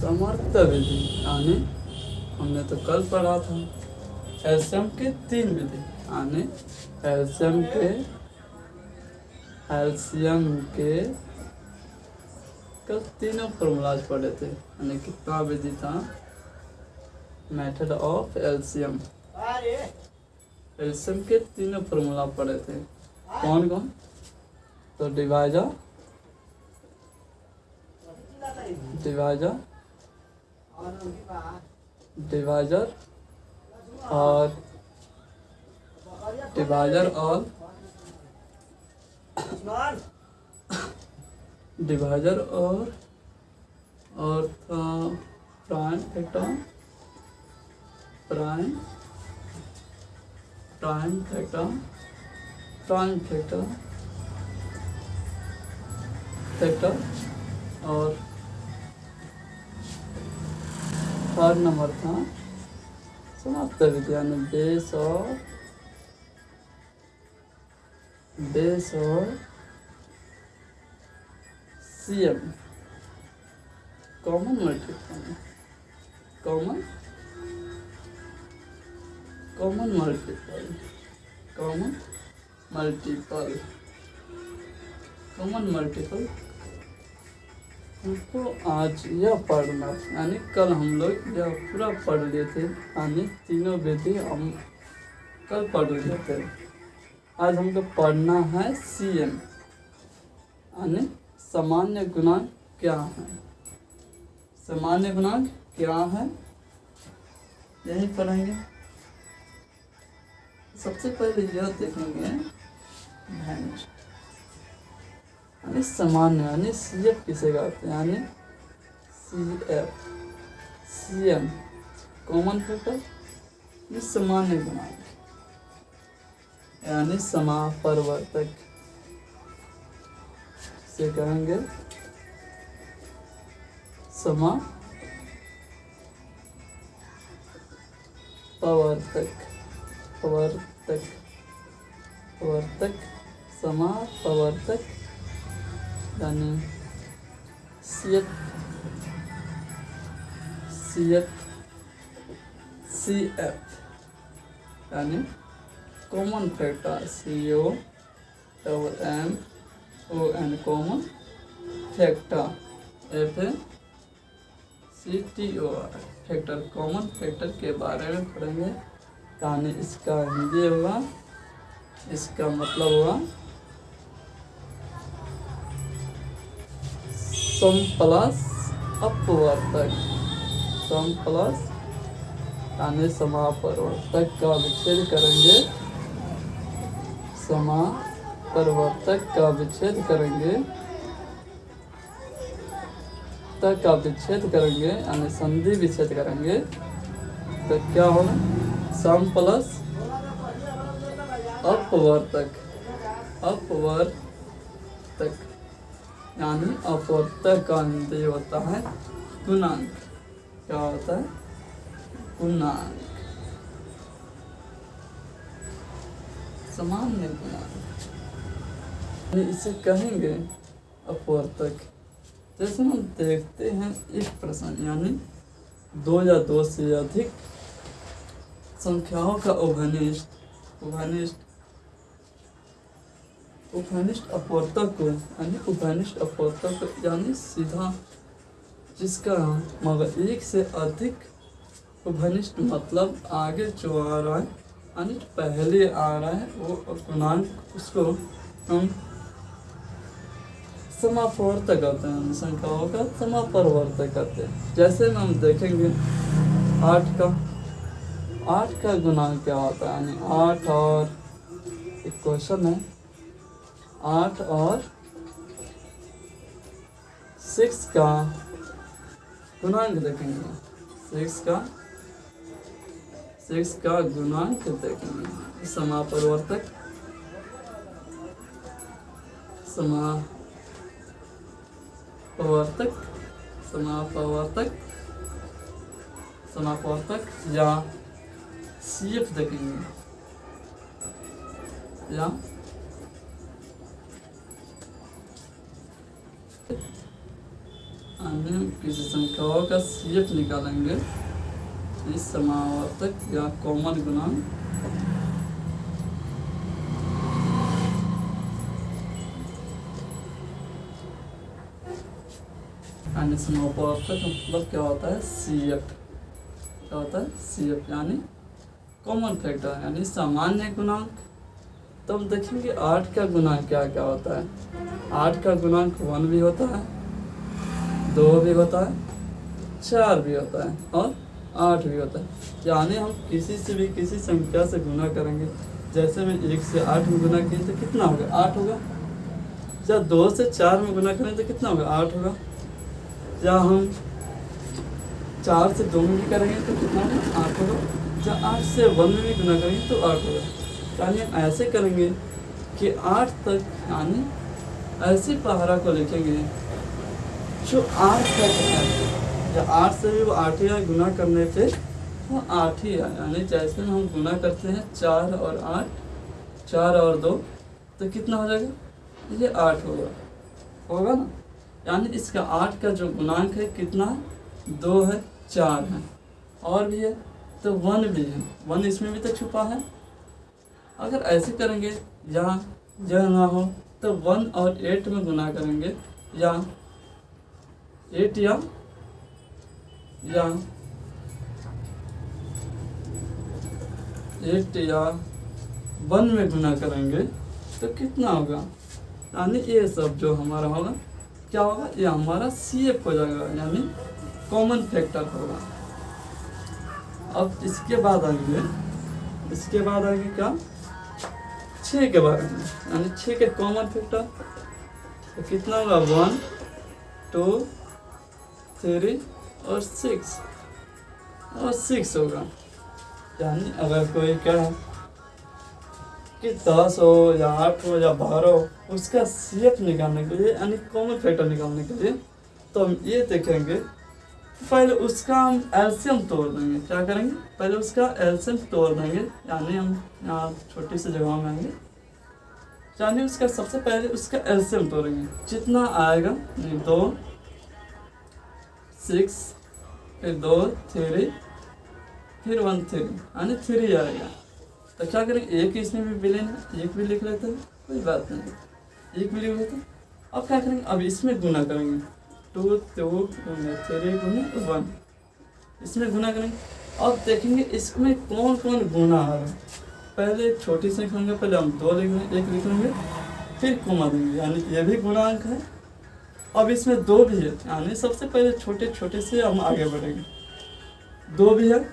समर्थ विधि यानी हमने तो कल पढ़ा था एलसीएम के 3 विधि यानी एलसीएम के कल तीनों फॉर्मूलाज पढ़े थे यानी कितना विधि था मेथड ऑफ एलसीएम। एलसीएम के तीनों फॉर्मूला पढ़े थे कौन कौन, तो डिवाइजर और था प्राइम फैक्टर और थर्ड नंबर था समाप्त विधि यानी बेस और सीएम कॉमन मल्टीपल हमको आज यह पढ़ना यानी कल हम लोग यह पूरा पढ़ लिए थे यानी तीनों विधि हम कल पढ़ लिए थे। आज हमको पढ़ना है सीएम यानी सामान्य गुणांक क्या है, यही पढ़ेंगे। सबसे पहले यह देखेंगे यानी सामान्य यानी सीएफ किसे कहते हैं यानी सीएम कॉमन फैक्टर सामान्य गुणांक यानी समापरिवर्तक से कहेंगे समापवर्तक यानी सीएफ यानी common factor COMMON common factor factor common factor के बारे में पढ़ेंगे यानी इसका हिंदी होगा, इसका मतलब होगा सम प्लस अपवर्तक यानी समापरिवर्तक का विच्छेद करेंगे यानी संधि विच्छेद करेंगे तो क्या होगा सम प्लस अपवर्तक यानी अपवर्तक का हिंदी होता है गुणांक। क्या होता है गुणांक, सामान्य गुणांक इसे कहेंगे अपवर्तक। जैसे हम देखते हैं एक प्रश्न यानी 2 या 2 से अधिक संख्याओं का उभयनिष्ठ अपवर्तक यानी सीधा जिसका मगर एक से अधिक उभयनिष्ठ मतलब आगे जो आ रहा है यानी पहले आ रहा है वो गुणांक, उसको हम समापवर्तक कहते हैं, संख्याओं का समापरिवर्तक कहते हैं। जैसे हम देखेंगे 8 का गुणांक क्या होता है यानी 8 और एक क्वेश्चन है 8 और 6 का गुणांक देखेंगे 6 का गुणांक देखेंगे समापरिवर्तक या सीएफ देखेंगे या यानी हम किसी संख्याओं का CF निकालेंगे इस समावर्तक या कॉमन गुणांक यानी समावर्तक मतलब क्या होता है CF, क्या होता है CF यानी कॉमन फैक्टर यानी सामान्य गुणांक। तो हम देखेंगे 8 का गुणांक क्या क्या होता है। 8 का गुणांक 1 भी होता है, 2 भी होता है, 4 भी होता है और 8 भी होता है। यानी हम किसी से भी किसी संख्या से गुना करेंगे, जैसे मैं 1 से 8 में गुना किए तो कितना होगा 8 होगा, या 2 से 4 में गुना करें तो कितना होगा 8 होगा, या हम 4 से 2 में भी करेंगे तो कितना होगा 8 होगा, या 8 से 1 में भी गुना करेंगे तो 8 होगा। यानी हम ऐसे करेंगे कि 8 तक यानी ऐसी पहाड़ा को लिखेंगे जो 8 तक है, या 8 से भी वो 8 या गुना करने पे वो 8 ही है। यानी जैसे हम गुना करते हैं 4 और 8, 4 और 2 तो कितना हो जाएगा, ये 8 होगा ना। यानी इसका 8 का जो गुणांक है कितना है 2 है, 4 है और भी है तो 1 भी है, 1 इसमें भी तो छुपा है। अगर ऐसे करेंगे यहाँ यह ना हो तो 1 और 8 में गुना करेंगे, या 8 या 8 या 1 में गुना करेंगे तो कितना होगा, यानी ये सब जो हमारा होगा क्या होगा, ये हमारा CF हो जाएगा यानी कॉमन फैक्टर होगा। अब इसके बाद आएंगे क्या 6 के बारे में, यानी 6 के कॉमन फैक्टर तो कितना होगा 1, 2, 3 और 6 होगा। यानी अगर कोई कहे कि 10 हो या 8 हो या 12 हो, उसका CF निकालने के लिए यानी कॉमन फैक्टर निकालने के लिए तो हम ये देखेंगे पहले उसका हम एलसीएम तोड़ देंगे। क्या करेंगे, पहले उसका एलसीएम तोड़ देंगे, यानी हम यहाँ छोटी सी जगह में आएंगे, यानी उसका सबसे पहले उसका एलसीएम तोड़ेंगे। जितना आएगा 2, 6, फिर 2, 3, फिर 1, 3 यानी 3 आएगा। तो क्या करेंगे, एक इसमें भी विलेन है, एक भी लिख लेते हैं, कोई बात नहीं, एक भी लिख लेते हैं। अब क्या करेंगे, अब इसमें गुना करेंगे 2, 2, 3, 1 इसमें गुना करेंगे। अब देखेंगे इसमें कौन कौन गुना आ रहा है। पहले छोटी संख्या होंगे, पहले हम 2 लिख लेंगे, 1 लिख लेंगे, फिर कोमा देंगे, यानी ये भी गुणांक है। अब इसमें 2 भी है, यानी सबसे पहले छोटे छोटे से हम आगे बढ़ेंगे। 2 भी है,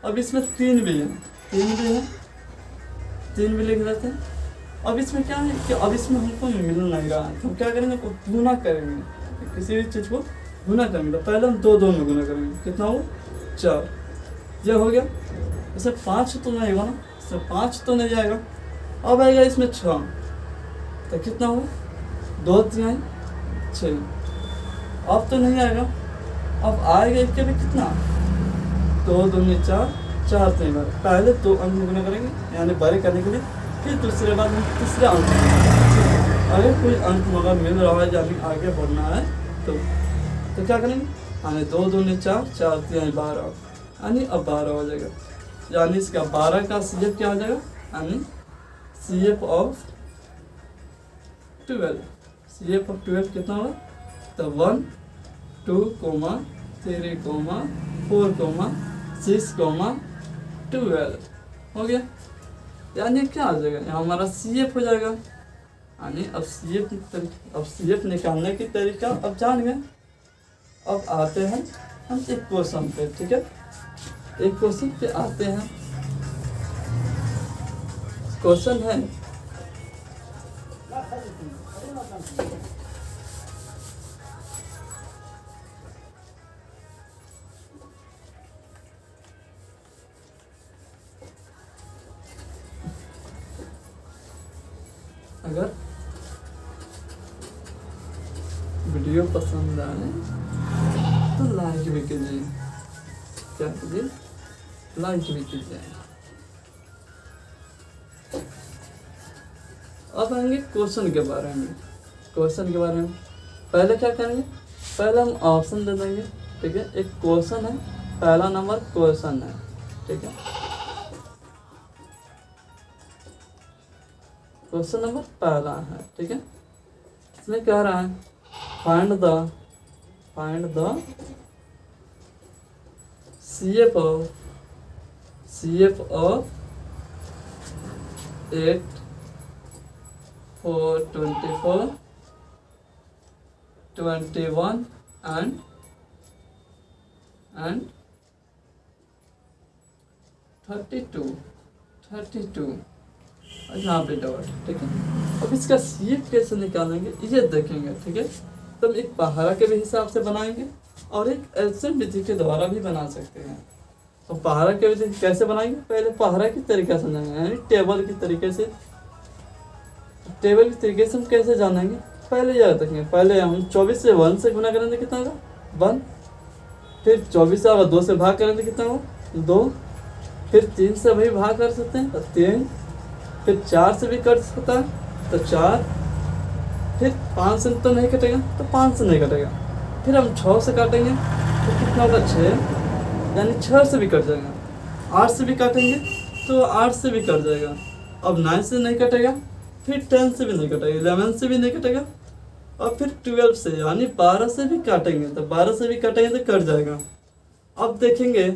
अब इसमें 3 भी है, 3 भी लिख लेते हैं। अब इसमें क्या है कि अब इसमें हमको मिल नहीं रहा है, तो क्या करेंगे, गुना करेंगे, किसी भी चीज़ को गुना करेंगे। तो पहले हम 2 में गुना करेंगे, कितना हो 4, यह हो गया। इसे 5 तो नहीं होगा ना, इसे 5 तो नहीं जाएगा। अब आएगा इसमें 6, तो कितना होगा 2, 3, 6, अब तो नहीं आएगा। अब आएगा इसके भी कितना 2, 2, 4, 4, 3 बार। पहले 2 अंक में गुना करेंगे यानी बड़े करने के लिए, फिर दूसरे बार हम तीसरे अंक में। अगर कोई अंक मगर मिल रहा है यानी आगे बढ़ना है तो क्या करेंगे, यानी 2, 2, 4, 4, 3, 12 यानी अब 12 हो जाएगा। यानी इसका 12 का CF क्या हो जाएगा, यानी CF ऑफ 12, CF ऑफ 12 कितना होगा, तो 1, 2, 3, 4, 6, 12 हो गया। यानी क्या आ जाएगा, यहाँ हमारा CF हो जाएगा। यानी अब CF निकालने की तरीका अब जान गए। अब आते हैं हम एक क्वेश्चन पे, ठीक है, एक क्वेश्चन पे आते हैं। क्वेश्चन है अगर वीडियो पसंद आए तो लाइक भी कीजिए, क्या कीजिए, लाइक भी कीजिए। अब आएंगे क्वेश्चन के बारे में। पहले क्या करेंगे, पहले हम ऑप्शन दे देंगे, ठीक है। एक क्वेश्चन है, पहला नंबर क्वेश्चन है, ठीक है। क्वेश्चन नंबर पहला है, ठीक है। इसमें कह रहा है find the CF of 8 4 24 21 and 32 और यहाँ पे डॉट, ठीक है। अब इसका CF कैसे निकालेंगे ये देखेंगे, ठीक है। तो हम एक पहाड़ा के भी हिसाब से बनाएंगे और एक एलसीएम विधि के द्वारा भी बना सकते हैं। तो पहाड़ा के विधि कैसे बनाएंगे, पहले पहाड़ा की तरीका समझेंगे, यानी टेबल की तरीके से। टेबल के तरीके से हम कैसे जानेंगे, पहले याद रखेंगे। पहले हम 24 से 1 से गुना करेंगे कितना होगा 1, फिर 24 से अगर 2 से भाग करेंगे कितना होगा 2, फिर 3 से भी भाग कर सकते हैं तो 3, फिर 4 से भी कट सकता है तो 4, फिर 5 से तो नहीं कटेगा तो 5 से नहीं कटेगा, फिर हम 6 से काटेंगे तो कितना होगा 6, यानी 6 से भी कट जाएगा। 8 से भी काटेंगे तो 8 से भी कट जाएगा। अब 9 से नहीं कटेगा, फिर 10 से भी नहीं कटेगा, 11 से भी नहीं कटेगा, और फिर 12 से यानी 12 से भी काटेंगे तो 12 से भी काटेंगे तो कट जाएगा। अब देखेंगे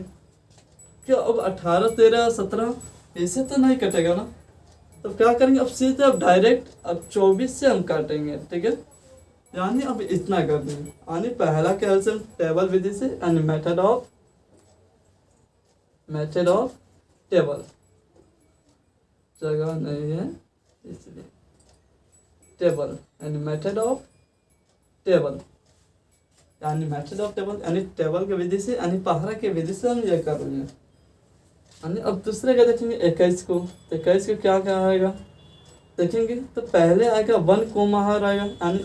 कि अब 18 13 17 ऐसे तो नहीं कटेगा ना, तो क्या करेंगे, अब सीधे अब डायरेक्ट अब 24 से हम काटेंगे, ठीक है। यानी अब इतना कर देंगे, यानी पहला कैल्शियम टेबल विधि से, यानी मेथड ऑफ टेबल, जगह नहीं है इसलिए टेबल, यानी मेथड ऑफ टेबल, यानी टेबल के विधि से, यानी पहाड़ा के विधि से हम ये कर रहे हैं। यानी अब दूसरे का देखेंगे 21 को, तो 21 को क्या क्या आएगा देखेंगे, तो पहले आएगा 1 कोमाहर आएगा, यानी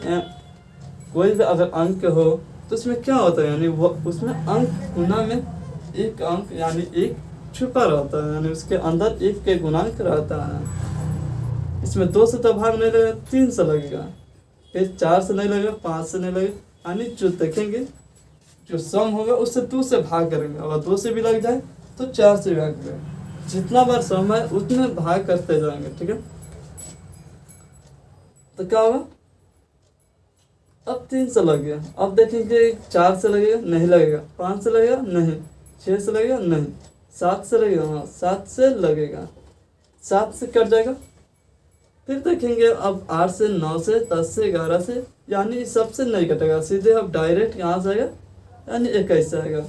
कोई भी अगर अंक हो तो उसमें क्या होता है, यानी वो उसमें अंक गुना में एक अंक यानी एक छुपा रहता है, यानी उसके अंदर एक के गुणांक रहता है। इसमें 2 से तो भाग नहीं लगेगा, 3 से लगेगा, फिर 4 से नहीं लगेगा, 5 से नहीं लगेगा, यानी जो देखेंगे जो सम होगा उससे 2 से भाग करेंगे, अगर 2 से भी लग जाए तो 4 से भाग करेंगे, जितना बार सम है उतने भाग करते जाएंगे, ठीक है। तो क्या होगा, अब 3 से लग गया, अब देखेंगे 4 से लगेगा नहीं लगेगा, 5 से लगेगा नहीं, 6 से लगेगा नहीं, 7 से लगेगा, हाँ 7 से लगेगा, 7 से कट जाएगा। फिर देखेंगे अब 8 से 9 से 10 से 11 से, यानी सबसे नहीं कटेगा, सीधे अब डायरेक्ट यहाँ से आएगा, यानी 21 से आएगा।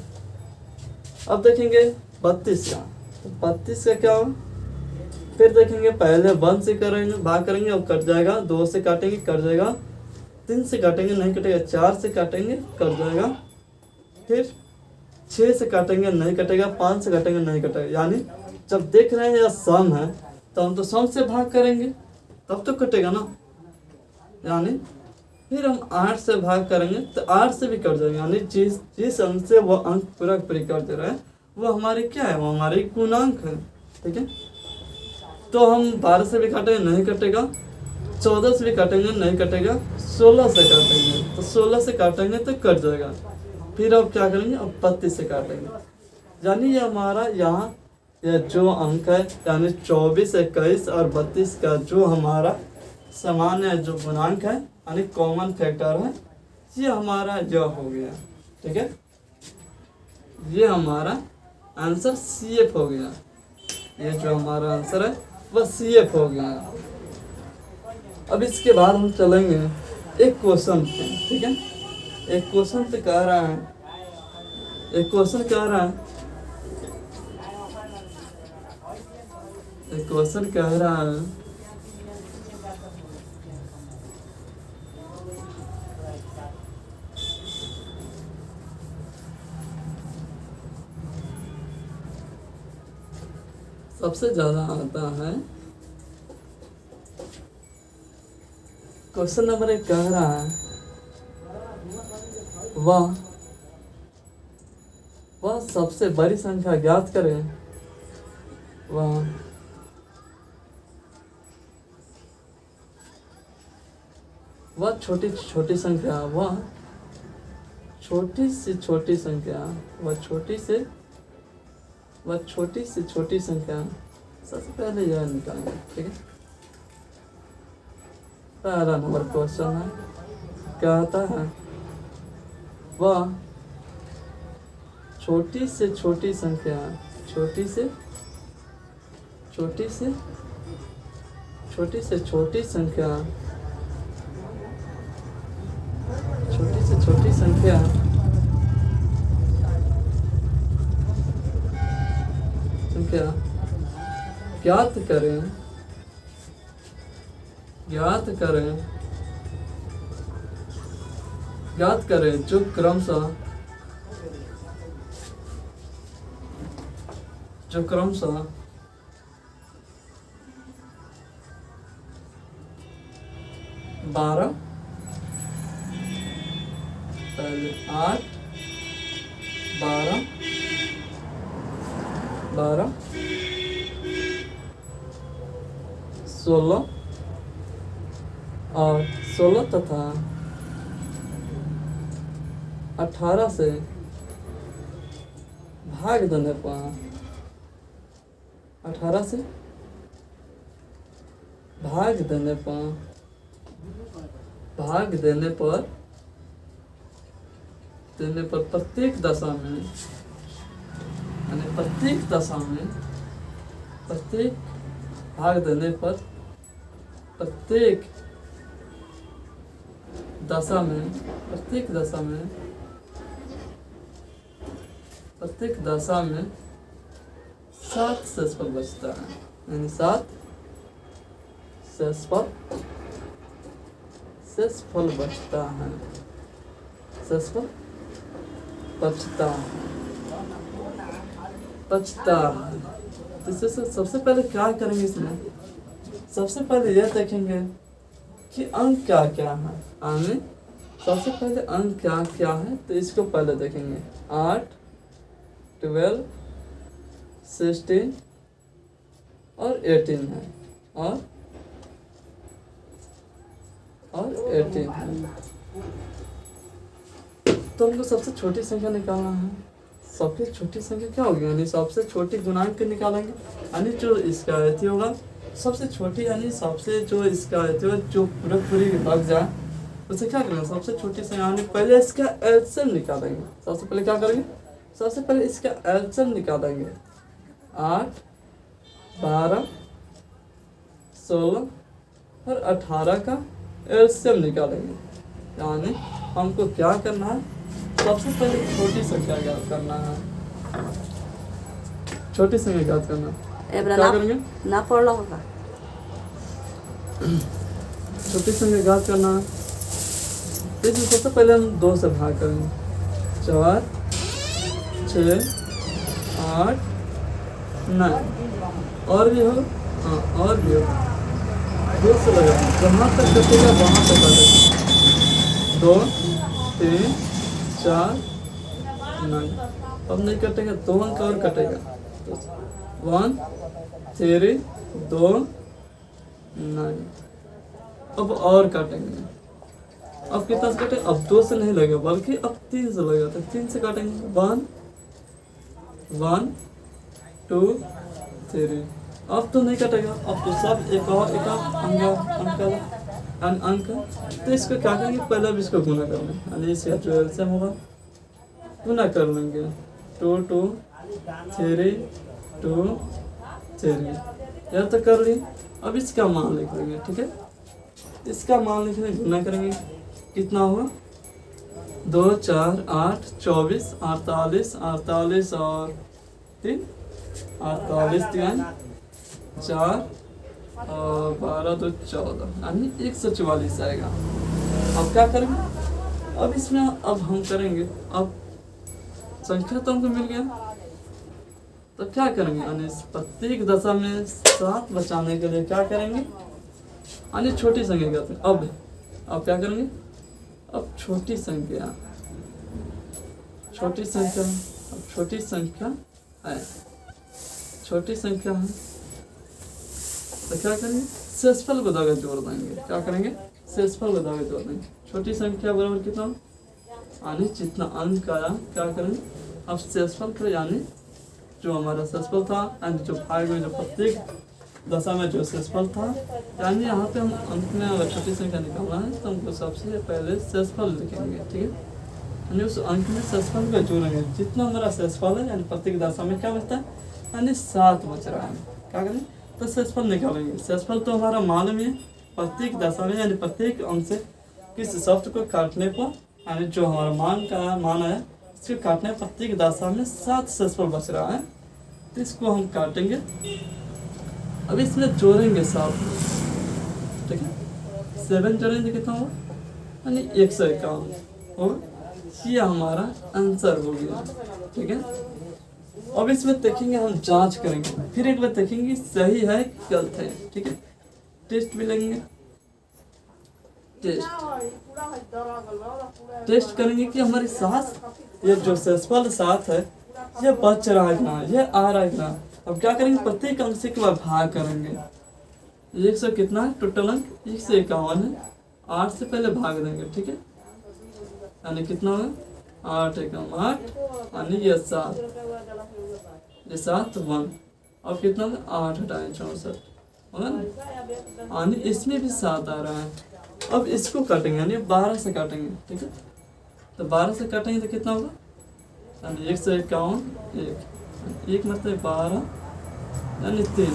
अब देखेंगे 32 का, तो 32 का क्या होगा, फिर देखेंगे पहले 1 से करेंगे भाग करेंगे और कट जाएगा, 2 से काटेंगे कट जाएगा, 3 से काटेंगे नहीं कटेगा, 4 से काटेंगे कट जाएगा, फिर 6 से काटेंगे नहीं कटेगा, 5 से काटेंगे नहीं कटेगा। यानी जब देख रहे हैं यह सम है तो हम तो सम से भाग करेंगे तब तो कटेगा ना, यानी फिर हम 8 से भाग करेंगे तो 8 से भी कट जाएंगे, यानी जिस अंक से वो अंक पूरा पूरी कर दे रहा है वो हमारे क्या है, वो हमारे गुणांक है, ठीक है। तो हम 12 से भी काटेंगे नहीं कटेगा, 14 से भी काटेंगे नहीं कटेगा, 16 से काटेंगे तो 16 से काटेंगे तो कट जाएगा। फिर अब क्या करेंगे, अब 32 से काटेंगे, यानी ये हमारा यहाँ यह जो अंक है, यानी 24 21 और 32 का जो हमारा सामान्य जो गुणांक है, यानी कॉमन फैक्टर है, ये हमारा जो हो गया, ठीक है। ये हमारा आंसर CF हो गया, ये जो हमारा आंसर है वह CF हो गया। अब इसके बाद हम चलेंगे एक क्वेश्चन पे, ठीक है। एक क्वेश्चन पे कह रहा है, एक क्वेश्चन कह रहा है, एक क्वेश्चन कह रहा है सबसे ज्यादा आता है, क्वेश्चन नंबर 1 कह रहा है वह सबसे बड़ी संख्या ज्ञात करें, वह छोटी छोटी संख्या, वह छोटी से छोटी संख्या व छोटी से छोटी संख्या, सबसे पहले यह निकालेंगे। ठीक है, पहला नंबर क्वेश्चन है, क्या आता है, वह छोटी से छोटी संख्या, छोटी से छोटी संख्या, छोटी से छोटी संख्या ज्ञात करें जो क्रमशः 12, पहले 8, 12, 16 और 16 तथा 18 से भाग देने पर 18 से भाग देने पर प्रत्येक दशा में, यानी प्रत्येक भाग देने पर प्रत्येक दशा में 7 शेषफल बचता है, यानी 7 शेषफल बचता है। तो सबसे पहले क्या करेंगे, इसमें सबसे पहले यह देखेंगे कि अंक क्या क्या है। सबसे पहले अंक क्या क्या है, तो इसको पहले देखेंगे। 8, 12, 16 और 18 है, और 18 है। तो हमको सबसे छोटी संख्या निकालना है। सबसे छोटी संख्या क्या होगी, यानी सबसे छोटी गुणांक निकालेंगे, यानी जो इसका अथी होगा सबसे छोटी, यानी सबसे जो इसका अथी होगा जो पूरी लग जाए, उसे क्या करेंगे, सबसे छोटी संख्या, यानी पहले इसका एलसीएम निकालेंगे। सबसे पहले क्या करेंगे, सबसे पहले इसका एलसीएम निकालेंगे। 8, 12, 16 और 18 का एलसीएम निकालेंगे। यानी हमको क्या करना है, सबसे पहले छोटी संख्या ज्ञात करना है। छोटी संख्या ज्ञात करना क्या करेंगे, ना पढ़ लो होगा। छोटी संख्या ज्ञात करना है, तो इसमें सबसे पहले हम 2 से भाग करेंगे। 4, 6, 8, 9 और भी हो, हाँ और भी हो, 2 से लगाएंगे, जहाँ तक कटेगा वहाँ तक लगाएंगे। 2, 3, 4, 9, अब नहीं कटेगा, 2 अंक और कटेगा। 1, 3, 2, 9, अब और काटेंगे। अब कितना से कटे, अब 2 से नहीं लगेगा बल्कि अब 3 से लगेगा, तो 3 से काटेंगे। 1, 1, 2, 3, अब तो नहीं कटेगा, अब तो सब एक अंक। तो इसको क्या करेंगे, पहले अब इसको गुना कर लेंगे, यानी इसका 12 से होगा, गुना कर लेंगे। 2, 2, 3, 2, 3, यह तो कर ली। अब इसका मान लिख लेंगे। ठीक है, इसका मान लिखने गुना करेंगे, कितना हुआ, 2, 4, 8, 24, 48, 48 और 3, 48, 3, 4 और 12, 2, 14, यानी 144 आएगा। अब क्या करेंगे, अब इसमें अब हम करेंगे, अब संख्या तो हमको मिल गया, तो क्या करेंगे, यानी प्रत्येक दशा में 7 बचाने के लिए क्या करेंगे, यानी छोटी संख्या कहते हैं। अब क्या करेंगे, अब छोटी संख्या है, छोटी संख्या है, तो क्या करेंगे, शेषफल को दागे जोड़ देंगे। क्या करेंगे, शेषफल को दागे जोड़ देंगे। छोटी संख्या बराबर कितना, यानी जितना अंक आया क्या करेंगे, अब शेषफल करें, यानी जो हमारा शेषफल था यानी जो भाग में जो प्रत्येक दशा में जो शेषफल था, यानी यहाँ पे हम अंक में अगर छोटी संख्या निकालना है तो हमको सबसे पहले शेषफल लिखेंगे, ठीक है। यानी उस अंक में शेषफल को जोड़ेंगे, जितना हमारा शेषफल है यानी प्रत्येक दशा में क्या बचता है, यानी 7 बच रहा है, क्या करें तो शेषफल निकालेंगे। शेषफल तो हमारा मालूम है, प्रत्येक दशा में यानी प्रत्येक अंक से किस शब्द को काटने पर यानी जो हमारा मान है इसको काटने पर प्रत्येक दशा में 7 शेषफल बच रहा है, तो इसको हम काटेंगे। अब इसमें जोड़ेंगे 7, ठीक है, 7 जोड़ेंगे कितना होगा, यानी 151 और ये हमारा आंसर हो गया, ठीक है। अब इसमें देखेंगे, हम जांच करेंगे, फिर एक बार देखेंगे सही है कि गलत है, ठीक है। टेस्ट भी लेंगे, टेस्ट करेंगे कि हमारी सांस ये जो शेषफल 7 है ये बच रहा है कि ना, ये आ रहा है कि ना। अब क्या करेंगे, प्रत्येक अंक से एक बार भाग करेंगे। 100 कितना है टोटल अंक, 151 है, 8 से पहले भाग देंगे, ठीक है, यानी कितना होगा 8 एकम 8, यानी ये 7, ये 7 1, अब कितना होगा 8 हटाएं 64 होगा ना, यानी इसमें भी 7 आ रहा है। अब इसको काटेंगे यानी 12 से काटेंगे, ठीक है, तो 12 से काटेंगे तो कितना होगा, यानी 151 एक मतलब 12 यानी 3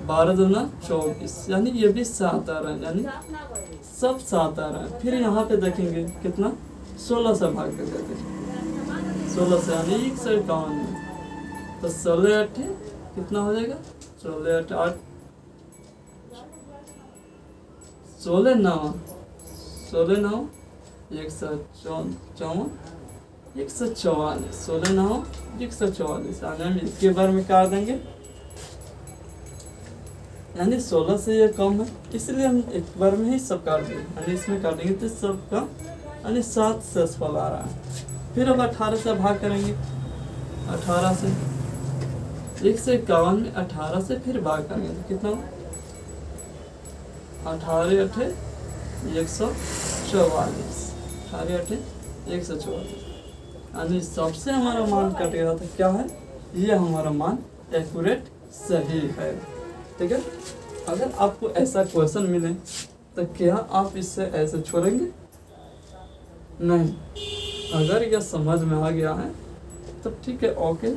12 दूना 24, यानी ये भी 7 आ रहा है, यानी सब 7 आ रहा है। फिर यहाँ पे देखेंगे कितना 16 से भाग कर देते, 16 से यानी 151, तो 16 8 कितना हो जाएगा, 16 8 8 16 9 16 9 154 144, 16 9 144, यानी हम इसके बारे में काट देंगे, यानी 16 से ये कम है इसलिए हम एक बार में ही सब काट देंगे, यानी इसमें काटेंगे तो सबका यानी 7 शेषफल आ रहा है। फिर अब 18 से भाग करेंगे, 18 से 151 में 18 से फिर भाग करेंगे तो कितना, 18 8 144, 18 8 144, यानी सबसे हमारा मान कट गया था, क्या है ये हमारा मान एक्यूरेट सही है, ठीक है। अगर आपको ऐसा क्वेश्चन मिले तो क्या आप इससे ऐसे छोड़ेंगे, नहीं। अगर यह समझ में आ गया है तो ठीक है, ओके।